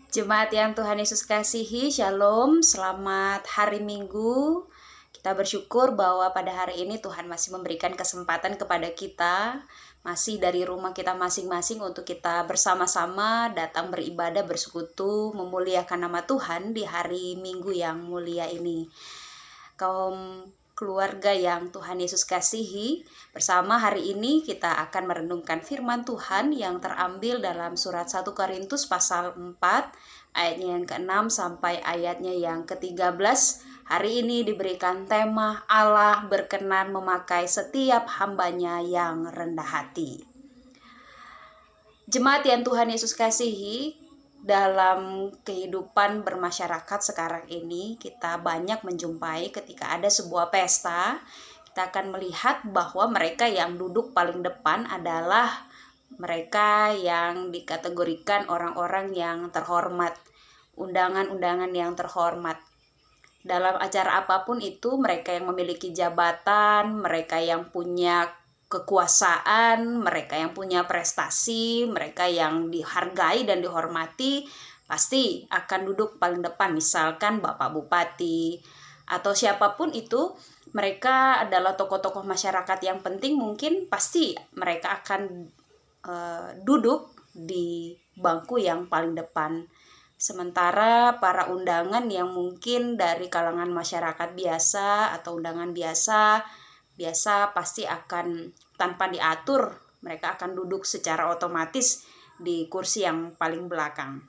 Jemaat yang Tuhan Yesus kasihi, Shalom, selamat hari Minggu. Kita bersyukur bahwa pada hari ini Tuhan masih memberikan kesempatan kepada kita, masih dari rumah kita masing-masing untuk kita bersama-sama datang beribadah, bersekutu, memuliakan nama Tuhan di hari Minggu yang mulia ini. Kaum keluarga yang Tuhan Yesus kasihi, bersama hari ini kita akan merenungkan firman Tuhan yang terambil dalam surat 1 Korintus pasal 4 ayatnya yang ke-6 sampai ayatnya yang ke-13. Hari ini diberikan tema Allah berkenan memakai setiap hambanya yang rendah hati. Jemaat yang Tuhan Yesus kasihi, dalam kehidupan bermasyarakat sekarang ini kita banyak menjumpai ketika ada sebuah pesta, kita akan melihat bahwa mereka yang duduk paling depan adalah mereka yang dikategorikan orang-orang yang terhormat, undangan-undangan yang terhormat. Dalam acara apapun itu, mereka yang memiliki jabatan, mereka yang punya kekuasaan, mereka yang punya prestasi, mereka yang dihargai dan dihormati, pasti akan duduk paling depan. Misalkan Bapak Bupati atau siapapun itu, mereka adalah tokoh-tokoh masyarakat yang penting, mungkin pasti mereka akan duduk di bangku yang paling depan. Sementara para undangan yang mungkin dari kalangan masyarakat biasa atau undangan biasa pasti akan tanpa diatur, mereka akan duduk secara otomatis di kursi yang paling belakang.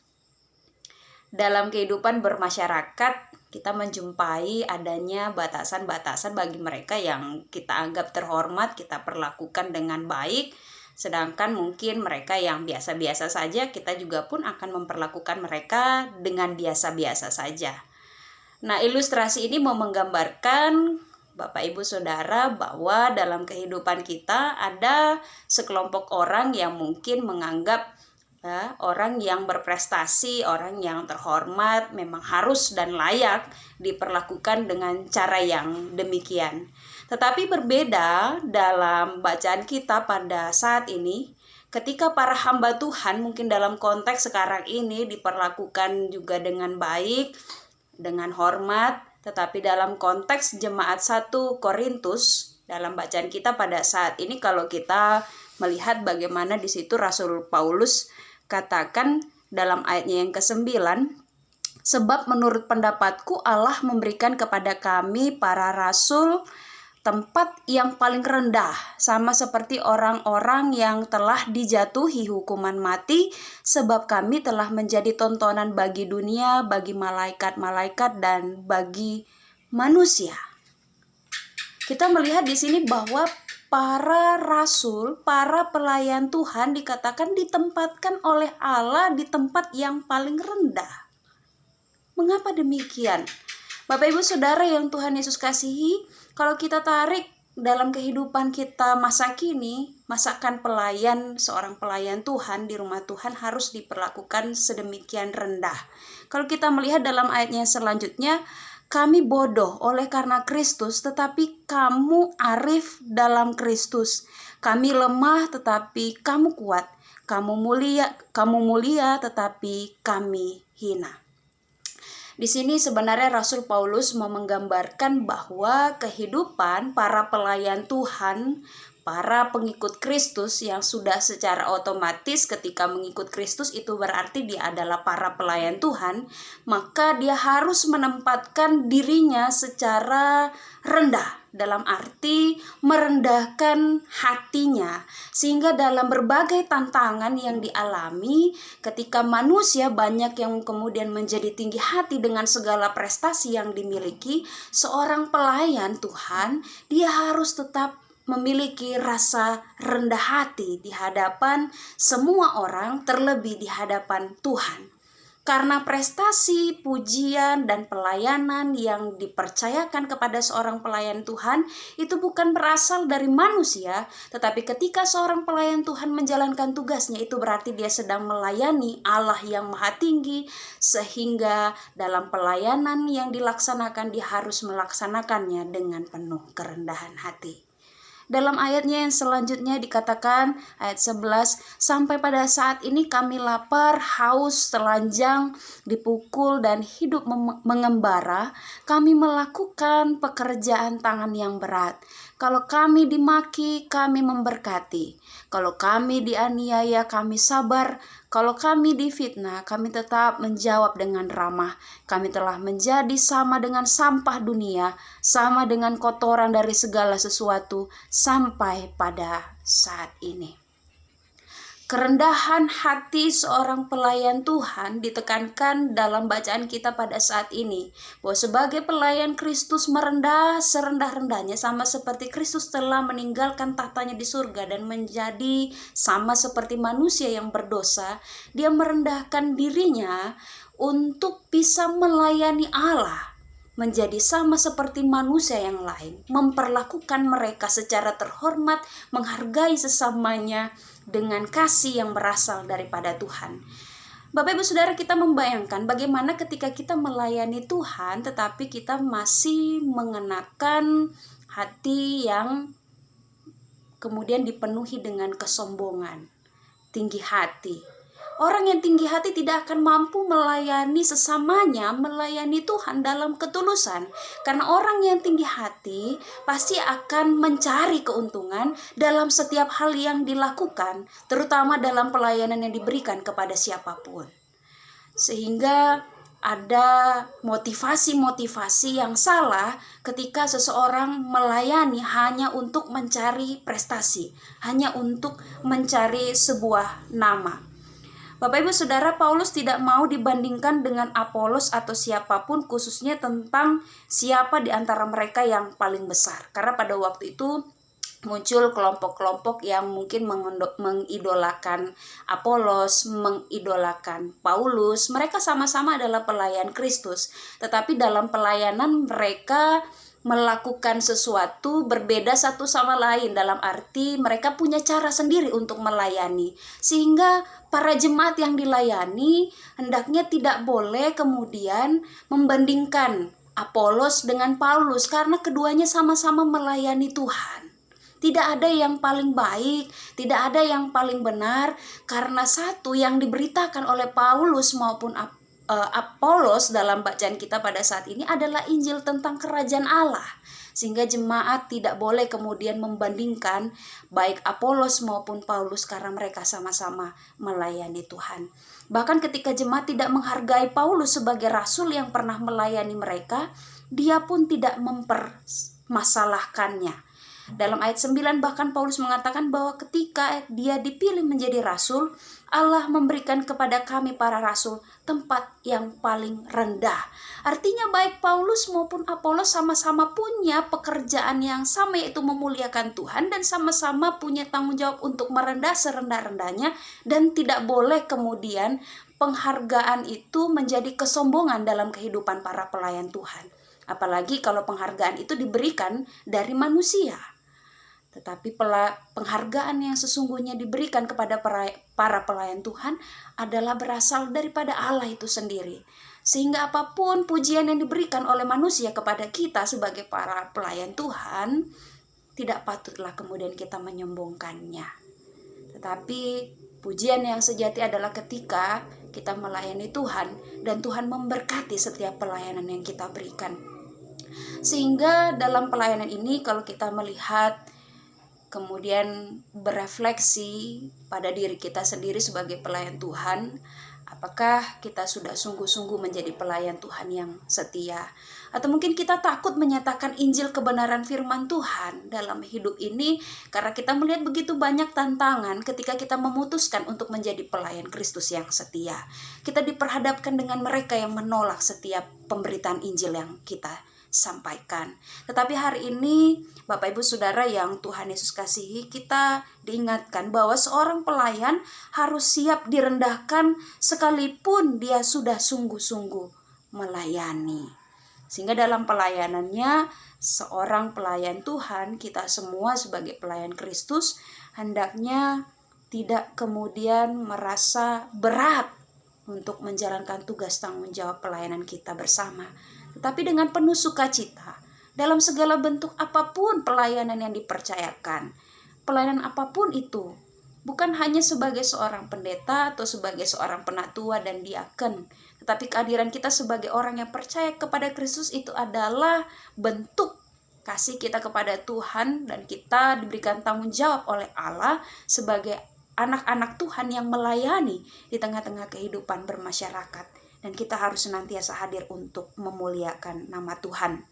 Dalam kehidupan bermasyarakat, kita menjumpai adanya batasan-batasan bagi mereka yang kita anggap terhormat, kita perlakukan dengan baik, sedangkan mungkin mereka yang biasa-biasa saja, kita juga pun akan memperlakukan mereka dengan biasa-biasa saja. Nah, ilustrasi ini mau menggambarkan Bapak Ibu Saudara bahwa dalam kehidupan kita ada sekelompok orang yang mungkin menganggap orang yang berprestasi, orang yang terhormat memang harus dan layak diperlakukan dengan cara yang demikian. Tetapi berbeda dalam bacaan kita pada saat ini, ketika para hamba Tuhan mungkin dalam konteks sekarang ini diperlakukan juga dengan baik, dengan hormat, tetapi dalam konteks jemaat 1 Korintus, dalam bacaan kita pada saat ini, kalau kita melihat bagaimana di situ Rasul Paulus katakan dalam ayatnya yang ke-9, sebab menurut pendapatku Allah memberikan kepada kami para rasul tempat yang paling rendah, sama seperti orang-orang yang telah dijatuhi hukuman mati, sebab kami telah menjadi tontonan bagi dunia, bagi malaikat-malaikat, dan bagi manusia. Kita melihat di sini bahwa para rasul, para pelayan Tuhan dikatakan ditempatkan oleh Allah di tempat yang paling rendah. Mengapa demikian? Bapak Ibu Saudara yang Tuhan Yesus kasihi, kalau kita tarik dalam kehidupan kita masa kini, masakan seorang pelayan Tuhan di rumah Tuhan harus diperlakukan sedemikian rendah. Kalau kita melihat dalam ayatnya selanjutnya, kami bodoh oleh karena Kristus, tetapi kamu arif dalam Kristus. Kami lemah, tetapi kamu kuat. Kamu mulia, tetapi kami hina. Di sini sebenarnya Rasul Paulus mau menggambarkan bahwa kehidupan para pelayan Tuhan, para pengikut Kristus yang sudah secara otomatis ketika mengikut Kristus itu berarti dia adalah para pelayan Tuhan, maka dia harus menempatkan dirinya secara rendah, dalam arti merendahkan hatinya, sehingga dalam berbagai tantangan yang dialami ketika manusia banyak yang kemudian menjadi tinggi hati dengan segala prestasi yang dimiliki, seorang pelayan Tuhan dia harus tetap memiliki rasa rendah hati di hadapan semua orang, terlebih di hadapan Tuhan. Karena prestasi, pujian, dan pelayanan yang dipercayakan kepada seorang pelayan Tuhan itu bukan berasal dari manusia, tetapi ketika seorang pelayan Tuhan menjalankan tugasnya, itu berarti dia sedang melayani Allah yang Maha Tinggi, sehingga dalam pelayanan yang dilaksanakan dia harus melaksanakannya dengan penuh kerendahan hati. Dalam ayatnya yang selanjutnya dikatakan ayat 11, sampai pada saat ini kami lapar, haus, telanjang, dipukul dan hidup mengembara, kami melakukan pekerjaan tangan yang berat. Kalau kami dimaki, kami memberkati. Kalau kami dianiaya, kami sabar. Kalau kami difitnah, kami tetap menjawab dengan ramah. Kami telah menjadi sama dengan sampah dunia, sama dengan kotoran dari segala sesuatu, sampai pada saat ini. Kerendahan hati seorang pelayan Tuhan ditekankan dalam bacaan kita pada saat ini, bahwa sebagai pelayan Kristus merendah serendah-rendahnya, sama seperti Kristus telah meninggalkan tahtanya di surga dan menjadi sama seperti manusia yang berdosa. Dia merendahkan dirinya untuk bisa melayani Allah, menjadi sama seperti manusia yang lain, memperlakukan mereka secara terhormat, menghargai sesamanya dengan kasih yang berasal daripada Tuhan. Bapak Ibu Saudara, kita membayangkan bagaimana ketika kita melayani Tuhan tetapi kita masih mengenakan hati yang kemudian dipenuhi dengan kesombongan, tinggi hati. Orang yang tinggi hati tidak akan mampu melayani sesamanya, melayani Tuhan dalam ketulusan. Karena orang yang tinggi hati pasti akan mencari keuntungan dalam setiap hal yang dilakukan, terutama dalam pelayanan yang diberikan kepada siapapun. Sehingga ada motivasi-motivasi yang salah ketika seseorang melayani hanya untuk mencari prestasi, hanya untuk mencari sebuah nama. Bapak Ibu Saudara, Paulus tidak mau dibandingkan dengan Apolos atau siapapun, khususnya tentang siapa di antara mereka yang paling besar. Karena pada waktu itu muncul kelompok-kelompok yang mungkin mengidolakan Apolos, mengidolakan Paulus. Mereka sama-sama adalah pelayan Kristus, tetapi dalam pelayanan mereka melakukan sesuatu berbeda satu sama lain, dalam arti mereka punya cara sendiri untuk melayani, sehingga para jemaat yang dilayani hendaknya tidak boleh kemudian membandingkan Apolos dengan Paulus, karena keduanya sama-sama melayani Tuhan. Tidak ada yang paling baik, tidak ada yang paling benar, karena satu yang diberitakan oleh Paulus maupun Apolos dalam bacaan kita pada saat ini adalah Injil tentang kerajaan Allah. Sehingga jemaat tidak boleh kemudian membandingkan baik Apolos maupun Paulus, karena mereka sama-sama melayani Tuhan. Bahkan ketika jemaat tidak menghargai Paulus sebagai rasul yang pernah melayani mereka, dia pun tidak mempermasalahkannya. Dalam ayat 9 bahkan Paulus mengatakan bahwa ketika dia dipilih menjadi rasul, Allah memberikan kepada kami para rasul tempat yang paling rendah. Artinya baik Paulus maupun Apolos sama-sama punya pekerjaan yang sama, yaitu memuliakan Tuhan, dan sama-sama punya tanggung jawab untuk merendah serendah-rendahnya, dan tidak boleh kemudian penghargaan itu menjadi kesombongan dalam kehidupan para pelayan Tuhan. Apalagi kalau penghargaan itu diberikan dari manusia. Tetapi penghargaan yang sesungguhnya diberikan kepada para pelayan Tuhan adalah berasal daripada Allah itu sendiri. Sehingga apapun pujian yang diberikan oleh manusia kepada kita sebagai para pelayan Tuhan, tidak patutlah kemudian kita menyombongkannya. Tetapi pujian yang sejati adalah ketika kita melayani Tuhan dan Tuhan memberkati setiap pelayanan yang kita berikan. Sehingga dalam pelayanan ini kalau kita melihat, kemudian berefleksi pada diri kita sendiri sebagai pelayan Tuhan, apakah kita sudah sungguh-sungguh menjadi pelayan Tuhan yang setia? Atau mungkin kita takut menyatakan Injil kebenaran firman Tuhan dalam hidup ini karena kita melihat begitu banyak tantangan ketika kita memutuskan untuk menjadi pelayan Kristus yang setia. Kita diperhadapkan dengan mereka yang menolak setiap pemberitaan Injil yang kita sampaikan. Tetapi hari ini Bapak Ibu Saudara yang Tuhan Yesus kasihi, kita diingatkan bahwa seorang pelayan harus siap direndahkan sekalipun dia sudah sungguh-sungguh melayani. Sehingga dalam pelayanannya, seorang pelayan Tuhan, kita semua sebagai pelayan Kristus, hendaknya tidak kemudian merasa berat untuk menjalankan tugas tanggung jawab pelayanan kita bersama, tetapi dengan penuh sukacita dalam segala bentuk apapun pelayanan yang dipercayakan. Pelayanan apapun itu, bukan hanya sebagai seorang pendeta atau sebagai seorang penatua dan diaken, tetapi kehadiran kita sebagai orang yang percaya kepada Kristus itu adalah bentuk kasih kita kepada Tuhan, dan kita diberikan tanggung jawab oleh Allah sebagai anak-anak Tuhan yang melayani di tengah-tengah kehidupan bermasyarakat, dan kita harus senantiasa hadir untuk memuliakan nama Tuhan.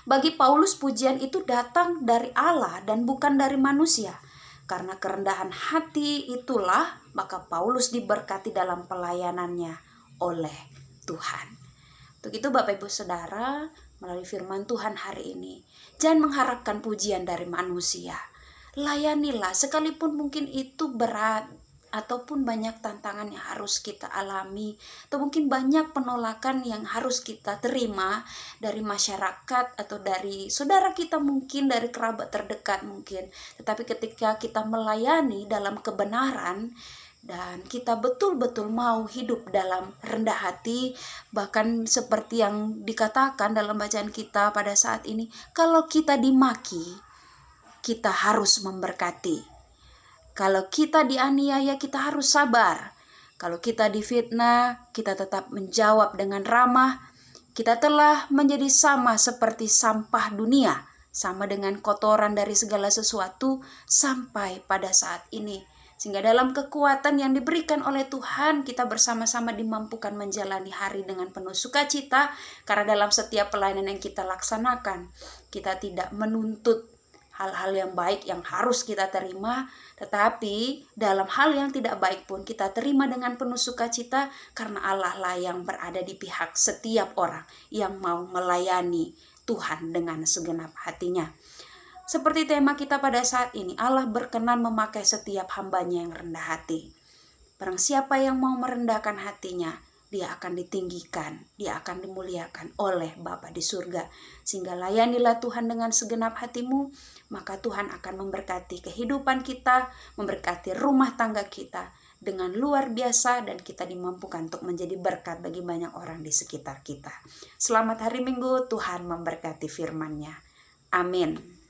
Bagi Paulus, pujian itu datang dari Allah dan bukan dari manusia. Karena kerendahan hati itulah maka Paulus diberkati dalam pelayanannya oleh Tuhan. Untuk itu Bapak Ibu Saudara, melalui firman Tuhan hari ini, jangan mengharapkan pujian dari manusia. Layanilah sekalipun mungkin itu berat, ataupun banyak tantangan yang harus kita alami, atau mungkin banyak penolakan yang harus kita terima dari masyarakat atau dari saudara kita, mungkin dari kerabat terdekat mungkin. Tetapi ketika kita melayani dalam kebenaran dan kita betul-betul mau hidup dalam rendah hati, bahkan seperti yang dikatakan dalam bacaan kita pada saat ini, kalau kita dimaki, kita harus memberkati. Kalau kita dianiaya, kita harus sabar. Kalau kita difitnah, kita tetap menjawab dengan ramah. Kita telah menjadi sama seperti sampah dunia, sama dengan kotoran dari segala sesuatu sampai pada saat ini. Sehingga dalam kekuatan yang diberikan oleh Tuhan, kita bersama-sama dimampukan menjalani hari dengan penuh sukacita. Karena dalam setiap pelayanan yang kita laksanakan, kita tidak menuntut hal-hal yang baik yang harus kita terima, tetapi dalam hal yang tidak baik pun kita terima dengan penuh sukacita, karena Allah lah yang berada di pihak setiap orang yang mau melayani Tuhan dengan segenap hatinya. Seperti tema kita pada saat ini, Allah berkenan memakai setiap hambanya yang rendah hati. Barang siapa yang mau merendahkan hatinya, dia akan ditinggikan, dia akan dimuliakan oleh Bapa di surga. Sehingga layanilah Tuhan dengan segenap hatimu, maka Tuhan akan memberkati kehidupan kita, memberkati rumah tangga kita dengan luar biasa, dan kita dimampukan untuk menjadi berkat bagi banyak orang di sekitar kita. Selamat hari Minggu, Tuhan memberkati firman-Nya. Amin.